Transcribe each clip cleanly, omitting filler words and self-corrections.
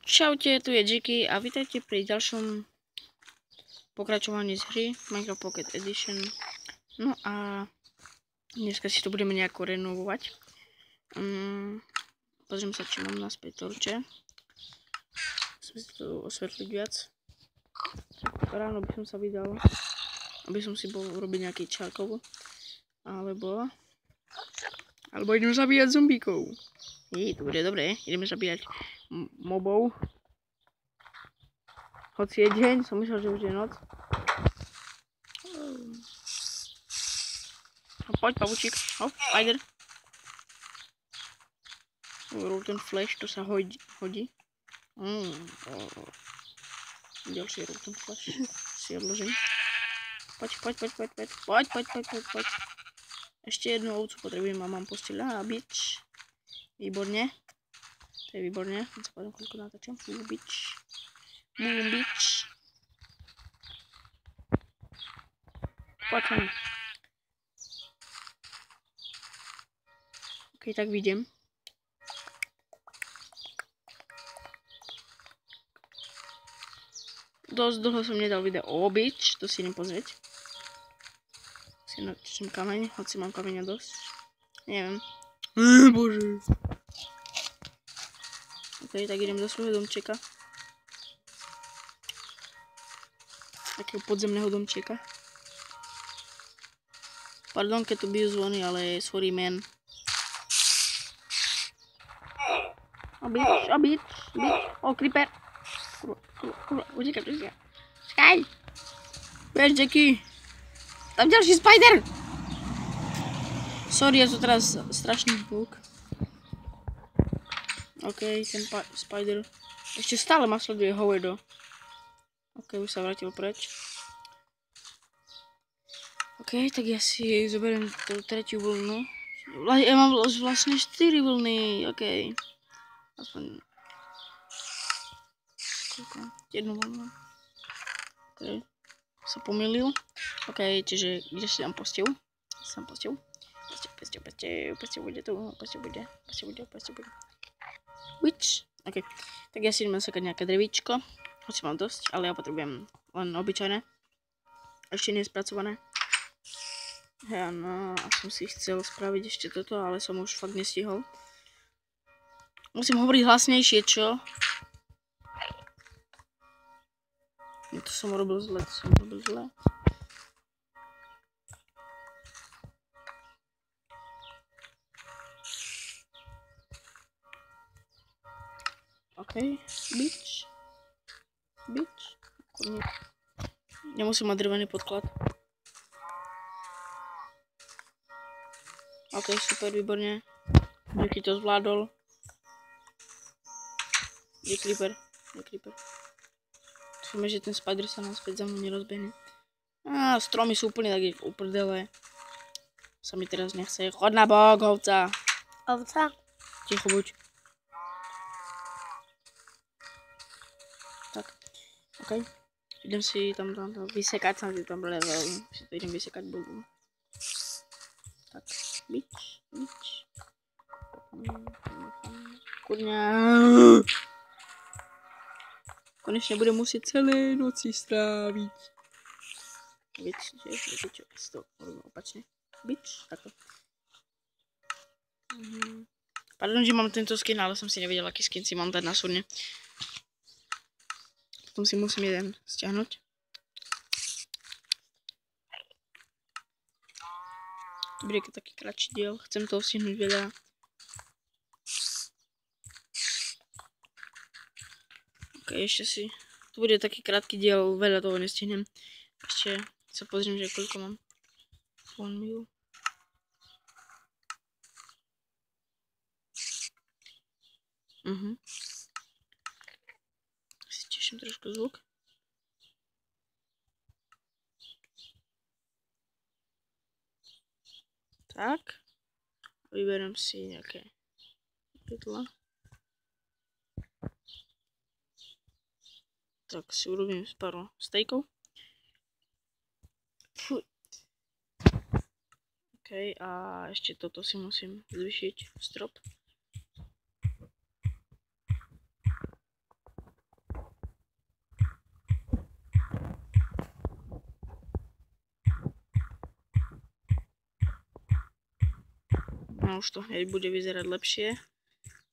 Čaute, tu je Jiki a vítajte pri ďalšom pokračovaní z hry Minecraft Pocket Edition. No a dneska si to budeme nejako renovovať. Pozriem sa, či mám naspäť torče. Musím si to osvetliť viac. Ráno by som sa vydal, aby som si bol urobiť nejaký čarkov. Alebo idem zabíjať zombíkov. To bude dobré, ideme zabíjať mobov. Hoci je deň, som myslel, že už je noc. Poď, pavučík. Hop, spider. Rotten flash, to sa hodí. Ďalší rotten flash. Si odložím. Poď. Ešte jednu ovcu potrebujem a mám posteľ. Bič. Výborne. To je výborne. Teď sa povedem, koľko natáčam. Bič. Poďme. Ok, tak vidím. Dosť dlho som nedal video o bič, to si idem pozrieť. Si natáčam kameň, hoci mám kameňa dosť. Neviem. Bože. Ok, tak idem do svojho domčeka. Takého podzemného domčeka. Pardon, keď tu bijú zvony, ale sorry man. A bič. O, creeper. Kurva, utekaj. Čakaj. Bež, Jackie. Tam ďalší spider. Sorry, je to teraz strašný bug. Ok, ten spider ešte stále ma sleduje hovedo. Ok, už sa vrátil preč. Ok, tak ja si zoberiem tú tretiu vlnu. Ja mám vlastne 4 vlny, ok. Aspoň... jednu vlnu. Ok, sa pomýlil. Ok, čiže kde si dám posteľ? Posteľ bude. Which? Ok, tak ja si idem nasekať nejaké drevíčko. Hoci mám dosť, ale ja potrebujem len obyčajné. Ešte nespracované. Ja som si chcel spraviť ešte toto, ale som už fakt nestihol. Musím hovoriť hlasnejšie, čo? To som robil zle, Ok, bič. Nemusím mať drevený podklad. Ok, super, výborne. Jaký to zvládol. Je creeper. Dúfame, že ten spider sa naspäť za mnou nerozbehne. Stromy sú úplne také uprdele. Sa mi teraz nechce. Chod na bok, ovca. Ovca? Ticho buď. Tak, ok. Idem si tam vysekať, si to idem vysekať bulbu. Tak, bič. Kurňa. Konečne budem musieť celé noci stráviť. Bič, čo? Si to robím opačne. Bič, takto. Pardon, že mám tento skin, ale som si nevedel, aký skin si mám dať na súdne. Potom si musím jeden stiahnuť. To bude taký kratší diel. Chcem toho stihnúť veľa. Ok, ešte si. To bude taký krátky diel, veľa toho nestihnem. Ešte sa pozriem, že koľko mám. 1 mil. Si teším trošku zvuk. Tak. Vyberiem si nejaké pytla. Tak si urobím pár stejkov. Ok, a ešte toto si musím zvýšiť strop. Áno, už to hneď bude vyzerať lepšie.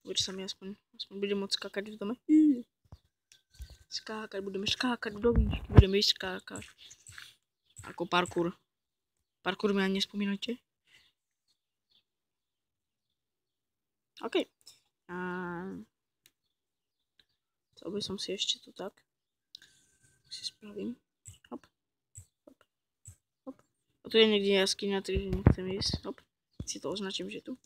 Už sa mi aspoň budem môcť skákať v dome. Budeme skákať do výšky, budeme skákať. Ako parkour. Parkour mi ani nespomínajte. OK. A chcel by som si ešte to tak. Si spravím. Hop. Hop. Hop. A tu je niekde jaskyňa, takže nechcem ísť. Hop. Si to označím, že tu.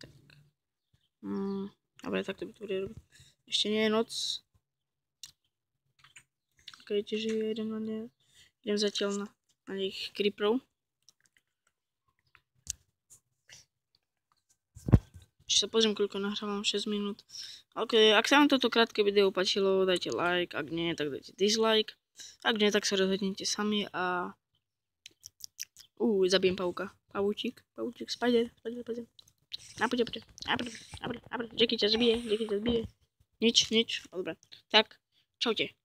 Tak. Dobre, tak to by to bude robiť. Ešte nie je noc. Ok, čiže idem zatiaľ na nich creeperov. Ešte sa pozriem, koľko nahrávam, 6 minút. Ok, ak sa vám toto krátke video páčilo, dajte like, ak nie, tak dajte dislike. Ak nie, tak sa rozhodnite sami a... zabijem pavúka. Pavúčik, spider. Poďte. Jackie ťa zbije. Nič, dobre. Tak, čaute.